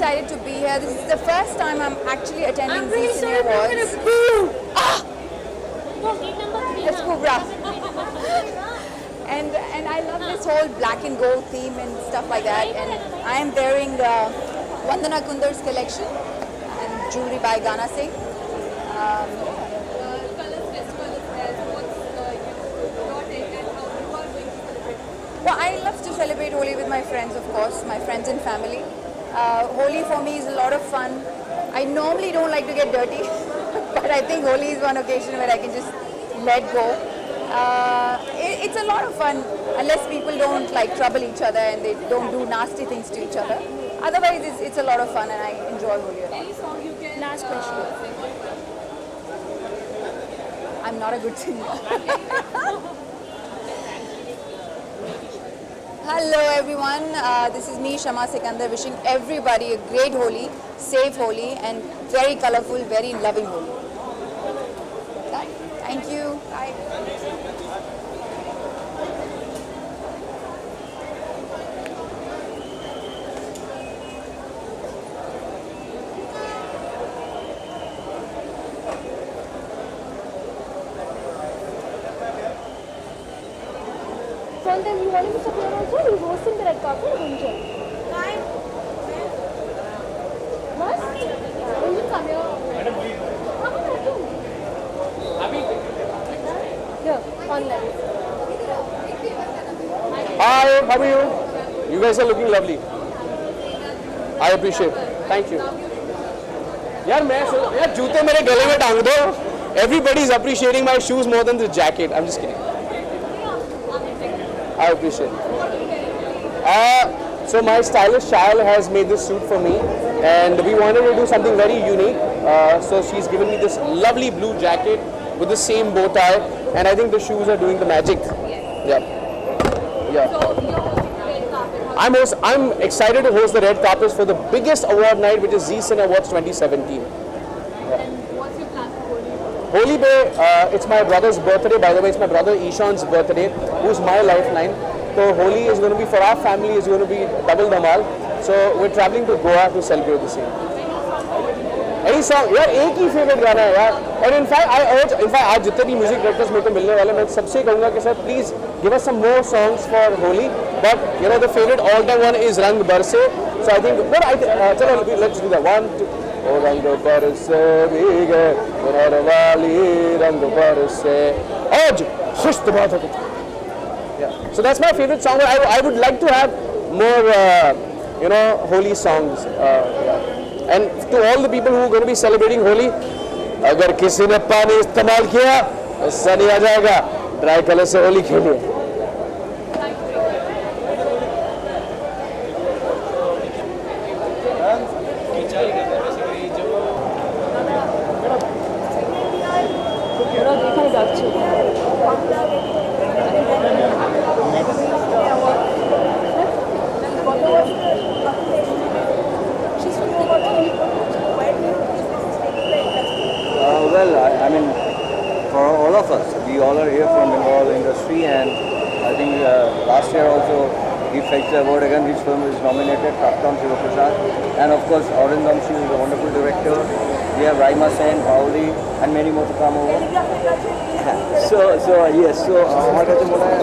excited to be here. This is the first time I'm actually attending I'm really Zee sorry, Cine I'm gonna Awards. boo you. No, gate number 3 It's now. Kubra. And I love this whole black and gold theme and stuff like that. And I am wearing Vandana Kundar's collection and jewelry by Gana Singh. Well, I love to celebrate Holi with my friends, of course, my friends and family. Holi for me is a lot of fun. I normally don't like to get dirty, but I think Holi is one occasion where I can just let go. It's a lot of fun, unless people don't like trouble each other and they don't do nasty things to each other. Otherwise, it's a lot of fun and I enjoy Holi a lot. Last question. I'm not a good singer. Hello everyone, this is me Shama Sikandar wishing everybody a great Holi, safe Holi and very colourful, very loving Holi. Thank you. Bye. Then you want to appear also? He's hosting the red carpet, Gunjan. What? Gunjan, come here. Come on, here, online. Hi, how are you? You guys are looking lovely. I appreciate it. Thank you. यार मैं यार जूते मेरे गले में टांग दो. Everybody is appreciating my shoes more than the jacket. I'm just kidding. I appreciate it. So my stylist Shayal has made this suit for me, and we wanted to do something very unique. So she's given me this lovely blue jacket with the same bow tie, and I think the shoes are doing the magic. Yeah. I'm excited to host the red carpets for the biggest award night, which is Zee Cine Awards 2017. What's your plan for Holi? Holi Bay, it's my brother's birthday. By the way, it's my brother Ishan's birthday, who's my lifeline. So Holi is going to be, for our family, is going to be double dhamal. So we're traveling to Goa to celebrate the same. Any song? यार एक ही favorite गाना है यार. And in fact, आज जितने भी music directors मेरे को मिलने वाले, मैं सबसे कहूँगा कि sir, please give us some more songs for Holi. But you know, the favorite all-time one is Rang Barse. So I think, चलो let's do that. 1, 2. ओ रंग बरसे भीगे पुनर वाली रंग बरसे आज खुश बात है. So that's my favorite song. I would like to have more Holi songs. And to all the people who are going to be celebrating Holi, अगर किसी ने पानी इस्तेमाल किया उससे नहीं आ जाएगा. ड्राई कलर से होली खेलिए. Well, I mean, for all of us, we all are here from Bengal industry, and I think last year also we fetched the award again. Which film is nominated? Praptam Shivaprasad, and of course Arindam, she is a wonderful director. We have Raima Sen, Pauli, and many more to come over. So I'm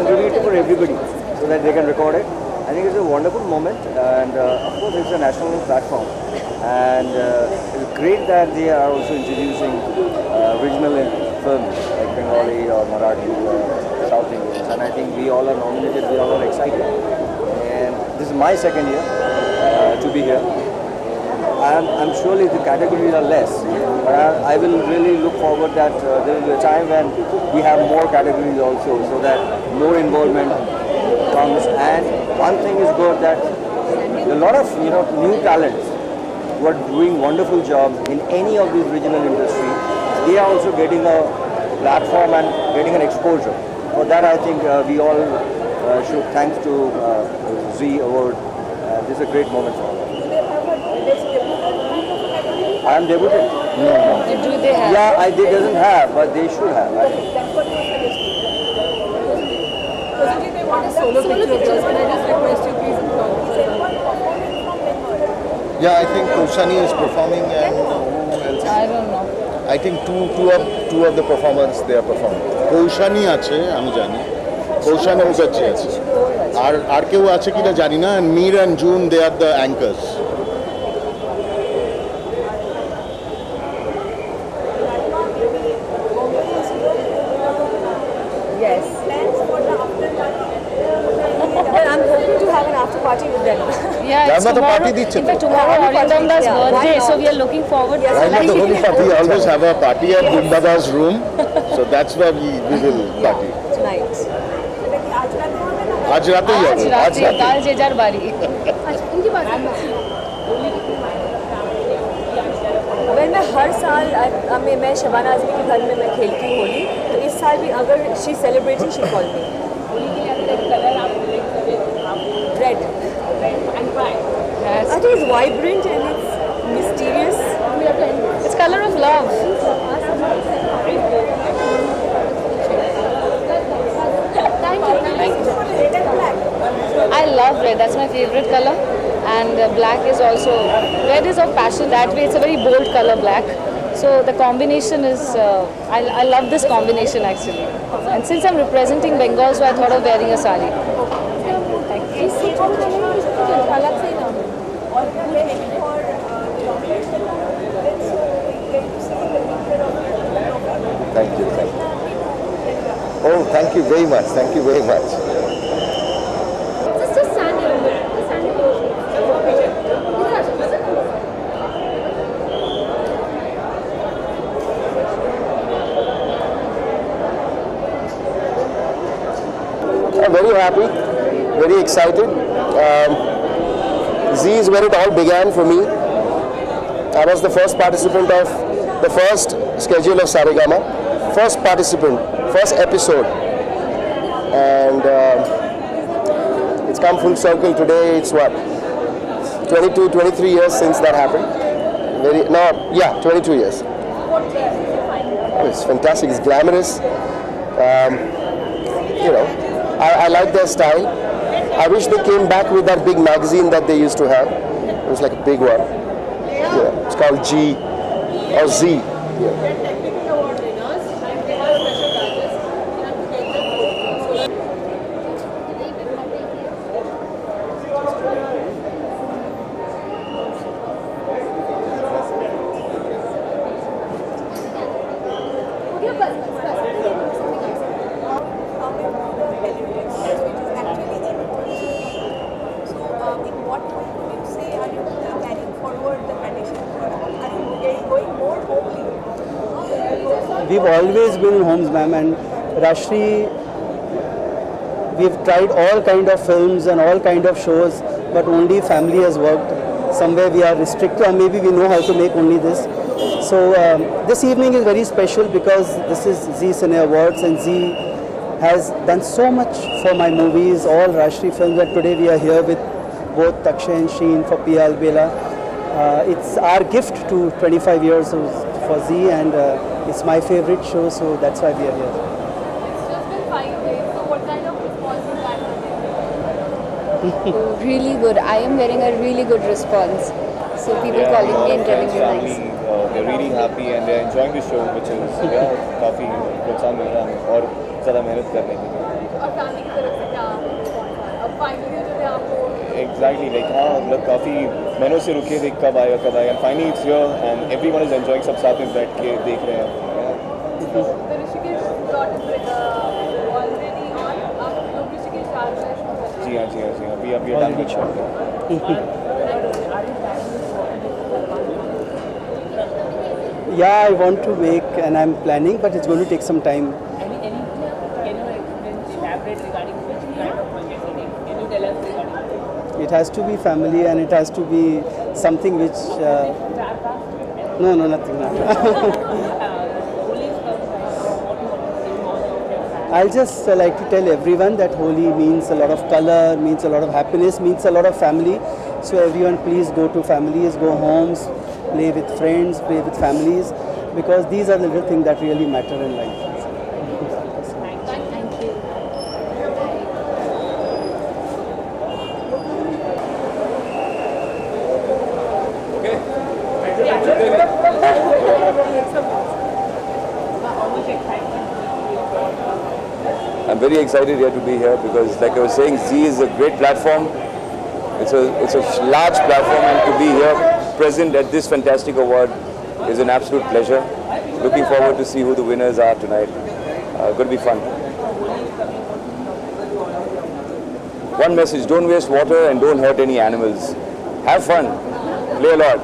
doing it for everybody so that they can record it. I think it's a wonderful moment, and of course it's a national platform, and it's great that they are also introducing regional films like Bengali or Marathi or South Indians, and I think we all are nominated, we all are excited, and this is my second year to be here. I'm surely the categories are less, but I will really look forward that there will be a time when we have more categories also, so that more involvement comes. And one thing is good, that a lot of new talents who are doing wonderful job in any of these regional industries, they are also getting a platform and getting an exposure. For that, I think we all should thanks to Zee Award. This is a great moment for all. I am debuted. No. Do they have? Yeah, they doesn't have, but they should have. Solo picture of yours. Can I just request you please? Yeah, I think Koshani is performing and who else? I don't know. I think two of the performers they are performing. Koushani আছে আমি জানি কৌশানি মুখার্জি আছে আর কেউ আছে কিনা জানি না and Mir and June they are the anchors. Yes. Well, I'm hoping to have an after party with them. Yeah, it's Ramna to tomorrow. party দিচ্ছে In তো। fact, tomorrow Yeah, Aurindamda's yeah, why birthday, so not? we are looking forward to Right now the holy party always have a party at Bindada's room, so that's where we will party. Tonight. आज रात ही आज है आज रात रात काल जेजार बारी. अच्छा उनकी बात करना Well, मैं हर साल मैं शबाना आजमी के घर में मैं खेलती हूँ होली, तो इस साल भी अगर she celebrating she call me red. Yes. I think it's vibrant and it's mysterious. It's color of love. I love red. That's my favorite color. And black is also, red is of passion. That way, it's a very bold color, black. So the combination is, I love this combination actually. And since I'm representing Bengal, so I thought of wearing a sari. अलग से ही ना Thank you. Oh, thank you very much. Thank you very much. just stand here just stand here I'm very happy, very excited. Z is where it all began for me. I was the first participant of the first schedule of Saregama, first participant, first episode, and it's come full circle today. It's what, 22, 23 years since that happened. 22 years. It's fantastic. It's glamorous. I like their style. I wish they came back with that big magazine that they used to have. It was like a big one. Yeah, it's called G or Z. Yeah. We've always been in homes, ma'am, and Rashri, we've tried all kind of films and all kind of shows, but only family has worked. Somewhere we are restricted, or maybe we know how to make only this. So this evening is very special because this is Z Cine Awards, and Z has done so much for my movies, all Rashri films, and today we are here with both Takshay and Sheen for Pia Albela. It's our gift to 25 years for Z, and it's my favorite show, so that's why we are here. It's just been 5 days, so what kind of response is that? Really good. I am getting a really good response. So people calling me and telling me nice. They're really happy and they're enjoying the show, which is काफी प्रोत्साहन मिल रहा है और ज़्यादा मेहनत करने के लिए. और फैमिली की तरफ से क्या response आया? अब फाइनली जो है आपको Exactly, like हाँ मतलब काफी महीनों से रुके थे कब आएगा and finally it's here and everyone is enjoying. सब साथ में बैठ के देख रहे हैं. the Rishikesh got already on. आप लोग ऋषिकेश आ रहे हैं. जी हाँ अभी done with shot. Yeah, I want to make, and I'm planning, but it's going to take some time. Can you elaborate regarding which kind of marketing? Can you tell us regarding It has to be family, and it has to be something which. No, nothing. I'll just like to tell everyone that Holi means a lot of color, means a lot of happiness, means a lot of family. So everyone, please go to families, go homes, play with friends, play with families, because these are the little things that really matter in life. very excited here to be here because, like I was saying, Z is a great platform. It's a large platform, and to be here present at this fantastic award is an absolute pleasure. Looking forward to see who the winners are tonight. Going to be fun. One message: don't waste water and don't hurt any animals. Have fun, play a lot,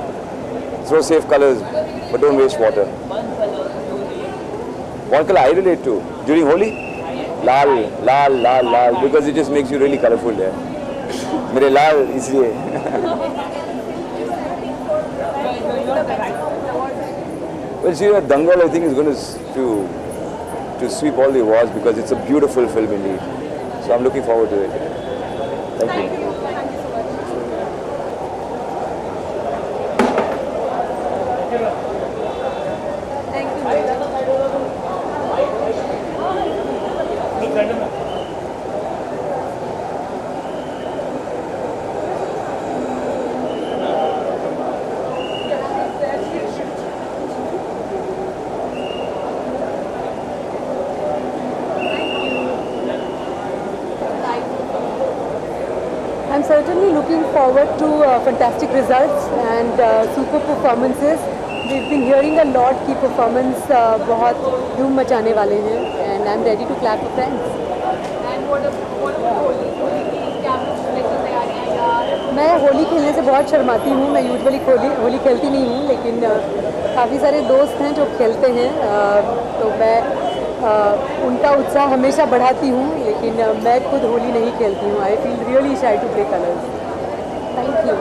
throw safe colors, but don't waste water. What color I relate to during Holi? Lal, lal, lal, lal, because it just makes you really colorful there. मेरे लाल इसलिए. Well, see, Dangal I think is going to sweep all the awards because it's a beautiful film indeed. So I'm looking forward to it. Thank you. I'm certainly looking forward to fantastic results and super performances. We've been hearing a lot कि performance बहुत धूम मचाने वाले हैं and I'm ready to clap for friends. And what about Holi? क्या मतलब तैयारियां या मैं होली खेलने से बहुत शर्माती हूँ. मैं यूजुअली होली खेलती नहीं हूँ, लेकिन काफ़ी सारे दोस्त हैं जो खेलते हैं, तो मैं उनका उत्साह हमेशा बढ़ाती हूँ, लेकिन मैं खुद होली नहीं खेलती हूँ. I feel really shy to play colours. Thank you.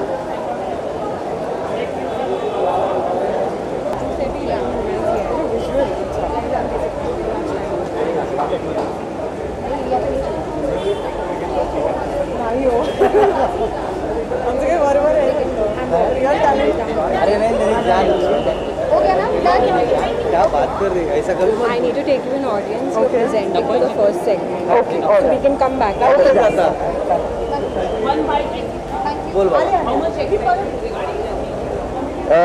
अरे नहीं नहीं जान क्या बात कर रही है, ऐसा कभी I need to take you in audience. You're Okay. presenting for the first segment. Okay, all So we right. can come back. Okay, दादा. One bite. बोल बाबा. How much extra regarding that?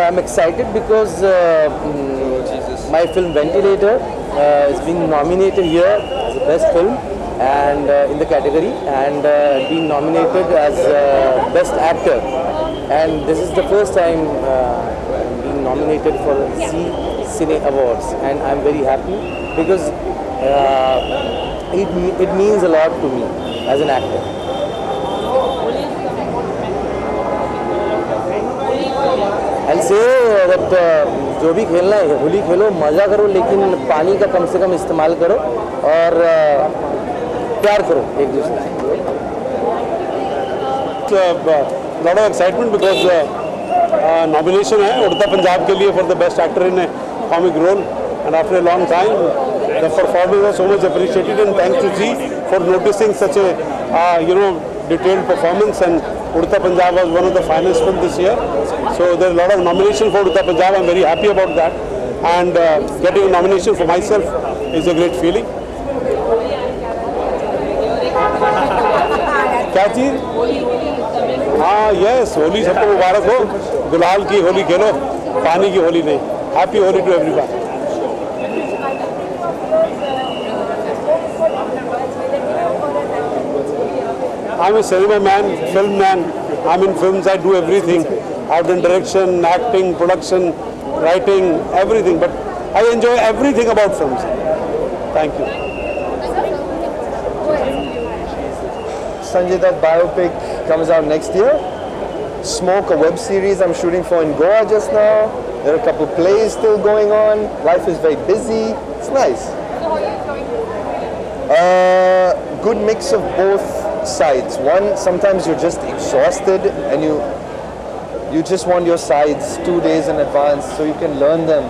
I'm excited because my film Ventilator is being nominated here as the best film and in the category, and being nominated as best actor. And this is the first time being nominated for Zee Cine Awards, and I'm very happy because it means a lot to me as an actor. I'll say that जो भी खेलना है होली खेलो, मज़ा करो, लेकिन पानी का कम से कम इस्तेमाल करो और प्यार करो एक दूसरे से. lot of excitement because nomination है उड़ता पंजाब के लिए for the best actor in a comic role, and after a long time the performance was so much appreciated, and thanks to Zee for noticing such a detailed performance, and Udta Punjab was one of the finest films this year. So there are a lot of nomination for Udta Punjab. I'm very happy about that, and getting a nomination for myself is a great feeling. क्या चीज़? हाँ yes, Holi सबको मुबारक हो. गुलाल की होली खेलो, पानी की होली नहीं. Happy Holi to everyone. I'm a cinema man, film man. I'm in films, I do everything. I've done direction, acting, production, writing, everything. But I enjoy everything about films. Thank you. Sanjay Dutt biopic comes out next year. Smoke, a web series I'm shooting for in Goa just now. There are a couple plays still going on. Life is very busy. It's nice. Good mix of both sides. One, sometimes you're just exhausted and you just want your sides 2 days in advance so you can learn them,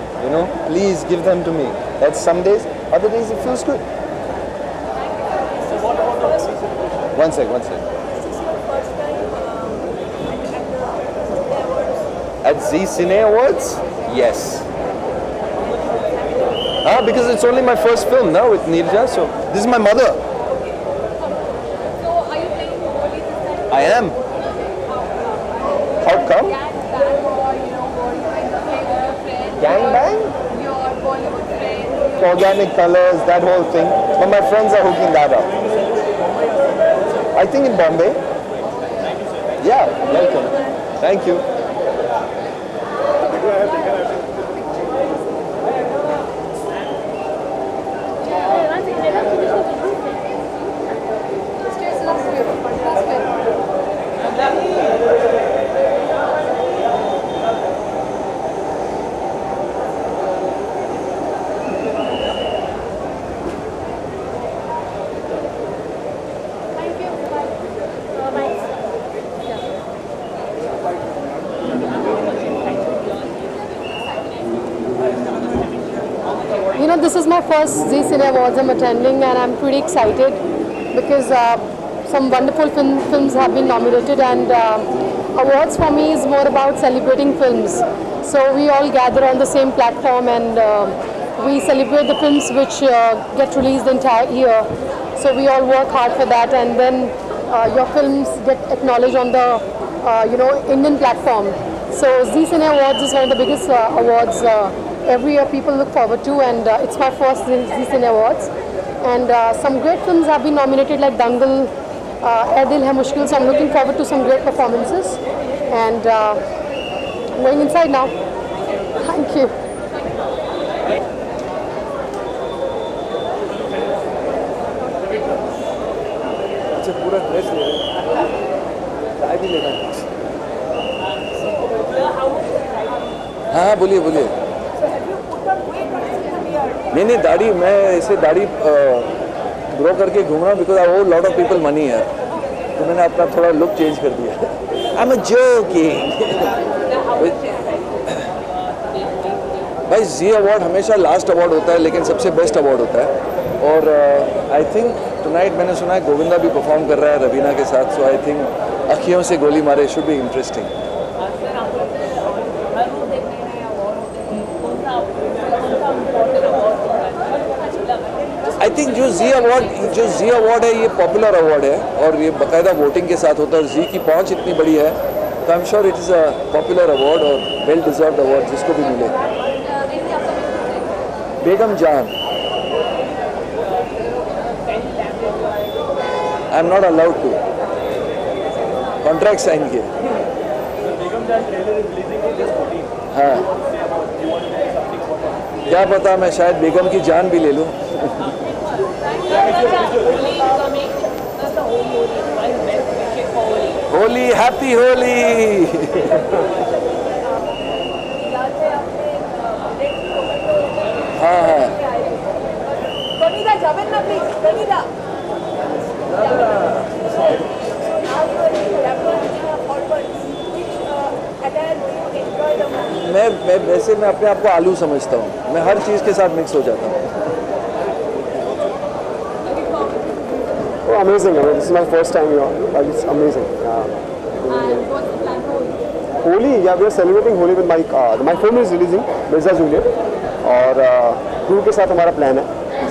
Please give them to me. That's some days. Other days it feels good. One sec. At Zee Cine Awards? Yes. Because it's only my first film now with Neerja, so this is my mother. So are you playing Holi this time? I am. How come? Gang bang or going to play with your friends? Gang bang? Your Bollywood friends? Organic colors, that whole thing. But my friends are hooking that up. I think in Bombay. Yeah, welcome. Thank you. You know, this is my first Zee Cine Awards I'm attending, and I'm pretty excited because some wonderful films have been nominated, and awards for me is more about celebrating films. So we all gather on the same platform, and we celebrate the films which get released the entire year. So we all work hard for that, and then your films get acknowledged on the Indian platform. So Zee Cine Awards is one of the biggest awards every year people look forward to, and it's my first Zee Cine Awards. And some great films have been nominated like Dangal, Ae Dil Hai Mushkil, so I'm looking forward to some great performances. And going inside now. Thank you. अच्छा पूरा dress ले रहे tie भी लेना है। हाँ बोलिए बोलिए। नहीं दाढ़ी मैं ऐसे दाढ़ी ग्रो करके घूम रहा हूँ because I owe lot of people money है, तो मैंने अपना थोड़ा लुक चेंज कर दिया। I am joking. भाई जी अवार्ड हमेशा लास्ट अवार्ड होता है लेकिन सबसे बेस्ट अवार्ड होता है, और आई थिंक टुनाइट मैंने सुना है गोविंदा भी परफॉर्म कर रहा है रवीना के साथ, सो आई थिंक अखियों से गोली मारे should be interesting. I think जो जी अवार्ड है ये पॉपुलर अवार्ड है और ये बाकायदा वोटिंग के साथ होता है, और जी की पहुंच इतनी बड़ी है तो I am sure it is a popular award और वेल डिजर्व्ड अवार्ड जिसको भी मिले। Begum Jaan I am not allowed to, contract sign किए। हाँ क्या पता, मैं शायद बेगम की जान भी ले लूँ। होली, हैप्पी होली। हाँ हाँ मैं वैसे मैं अपने आप को आलू समझता हूँ, मैं हर चीज़ के साथ मिक्स हो जाता हूँ। Oh, amazing! This is my first time here. It's amazing. Holi, yeah, we are celebrating Holi with my film is releasing Mirza Juliet, और crew के साथ हमारा plan है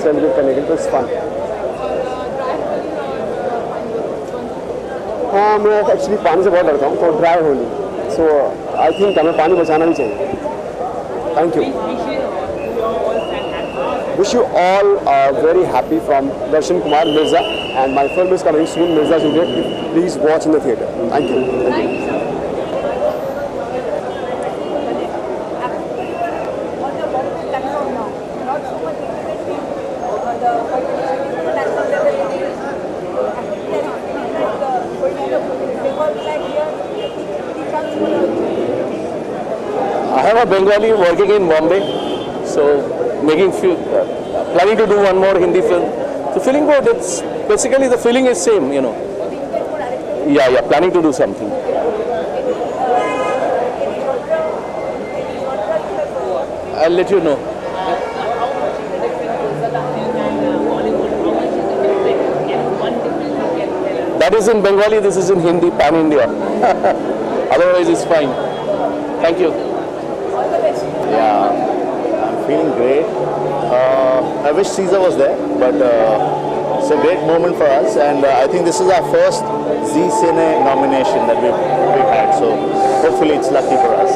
celebrate करने के लिए, तो it's fun. हाँ मैं एक्चुअली पानी से बहुत डरता हूँ, तो dry Holi, so I think हमें पानी बचाना भी चाहिए। Thank you. Wish you all very happy from Darshan Kumar Mirza, and my film is coming soon, Mirza Juliet. Please watch in the theatre. Thank you. I have a Bengali working in Bombay, so planning to do one more Hindi film. So feeling good. It's basically the feeling is same, you know. Yeah, planning to do something. I'll let you know. That is in Bengali, this is in Hindi, pan India. Otherwise it's fine. Thank you. Yeah, I'm feeling great. I wish Caesar was there, but it's a great moment for us, and I think this is our first Zee Cine nomination that we've had, so hopefully it's lucky for us.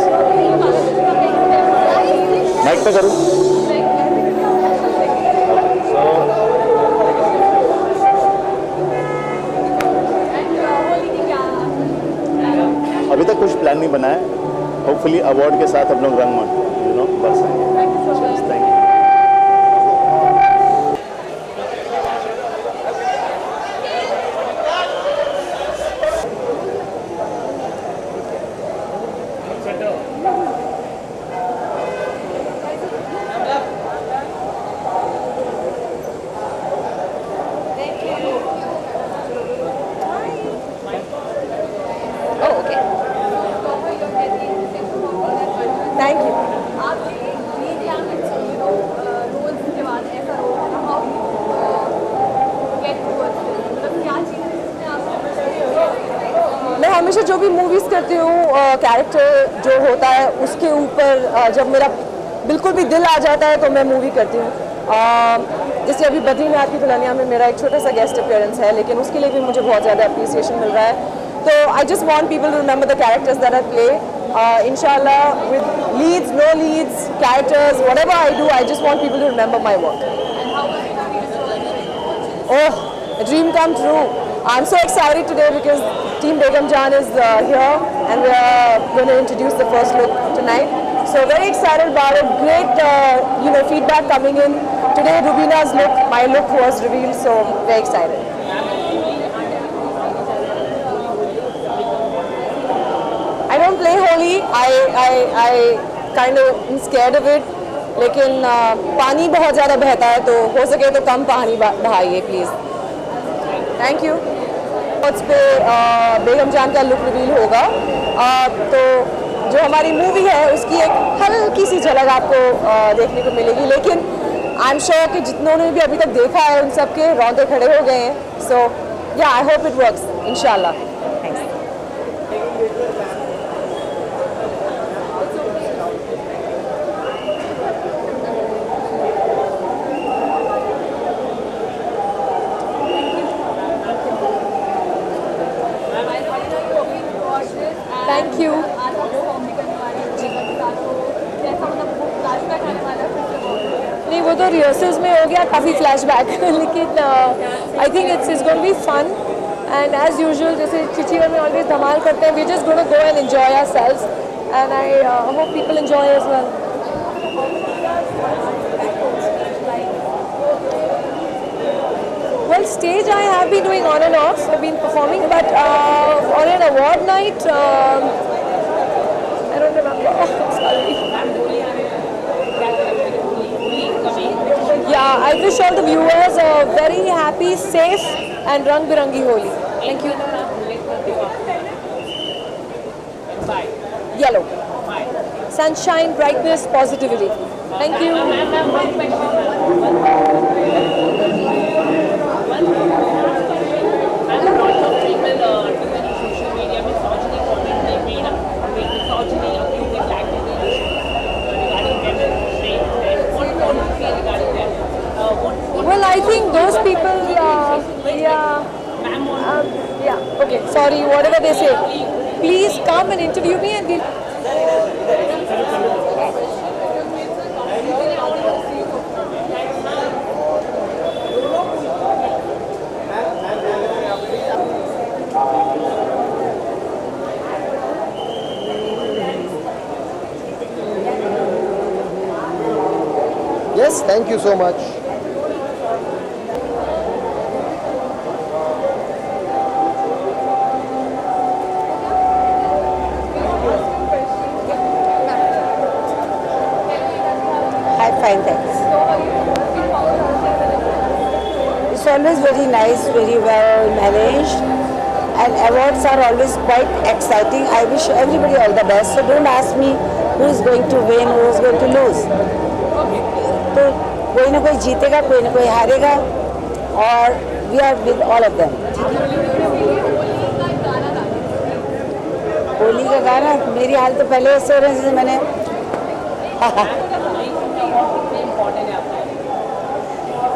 Mic pe karu? Plan नहीं बनाया, hopefully award के साथ हम लोग रंगमंच बरसाएंगे। Thank you. Thank you. मैं हमेशा जो भी मूवीज़ करती हूँ कैरेक्टर जो होता है उसके ऊपर जब मेरा बिल्कुल भी दिल आ जाता है तो मैं मूवी करती हूँ। जैसे अभी बद्रीनाथ की दुल्हनिया में मेरा एक छोटा सा गेस्ट अपीयरेंस है, लेकिन उसके लिए भी मुझे बहुत ज़्यादा अप्रिसिएशन मिल रहा है। तो I just want people to remember the characters that I play. Inshallah, with leads, no leads, characters, whatever I do, I just want people to remember my work. Oh, a dream come true. I'm so excited today because Team Begum Jaan is here and we are going to introduce the first look tonight. So very excited about it. Great, feedback coming in. Today, Rubina's look, my look was revealed, so very excited. I don't play Holi. I kind of am scared of it. लेकिन पानी बहुत ज़्यादा बहता है तो हो सके तो कम पानी बहाइए प्लीज़। Thank you. उस पे बेगम जान का लुक रिवील होगा। तो जो हमारी मूवी है उसकी एक हल्की सी झलक आपको देखने को मिलेगी, लेकिन आई एम श्योर कि जितनों ने भी अभी तक देखा है उन सब के रोंगटे खड़े हो गए हैं। सो या आई होप इट वर्क्स इंशाल्लाह। Thank you. नहीं, वो तो रिहर्सल्स में हो गया काफ़ी फ्लैशबैक लेकिन I think it's going to be fun and as usual जैसे चिचीवर में ऑलवेज धमाल करते हैं, we just gonna go and enjoy ourselves and I hope people enjoy as well. Well, stage I have been doing on and off. I've been performing, but on an award night, I don't remember. Sorry. Yeah, I wish all the viewers a very happy, safe, and rang-birangi Holi. Thank you. Yellow. Sunshine, brightness, positivity. Thank you. Well, I think those people, okay, sorry, whatever they say, please come and interview me and we'll... Yes, thank you so much. Hi, fine, thanks. It's always very nice, very well managed, and awards are always quite exciting. I wish everybody all the best. So don't ask me who is going to win, who is going to lose. तो कोई ना कोई जीतेगा, कोई ना कोई हारेगा, और we are with all of them. Holi का गाना मेरी हाल तो पहले ऐसे हो रहे हैं जैसे मैंने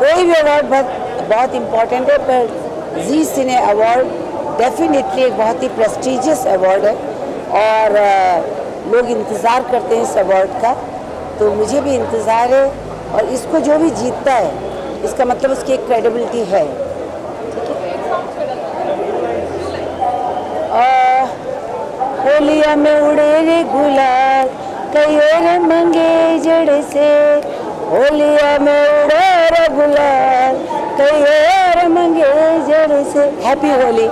कोई भी अवार्ड बहुत इम्पोर्टेंट है, पर जी सिने अवार्ड डेफिनेटली एक बहुत ही प्रेस्टिजियस अवार्ड है और लोग इंतज़ार करते हैं इस अवार्ड का, तो मुझे भी इंतज़ार है और इसको जो भी जीतता है इसका मतलब उसकी एक क्रेडिबिलिटी है। होलिया में उड़े रे गुलाल कई और मंगे जड़ से होलिया में उड़े रे गुलाल कई और मंगे जड़ से हैप्पी होली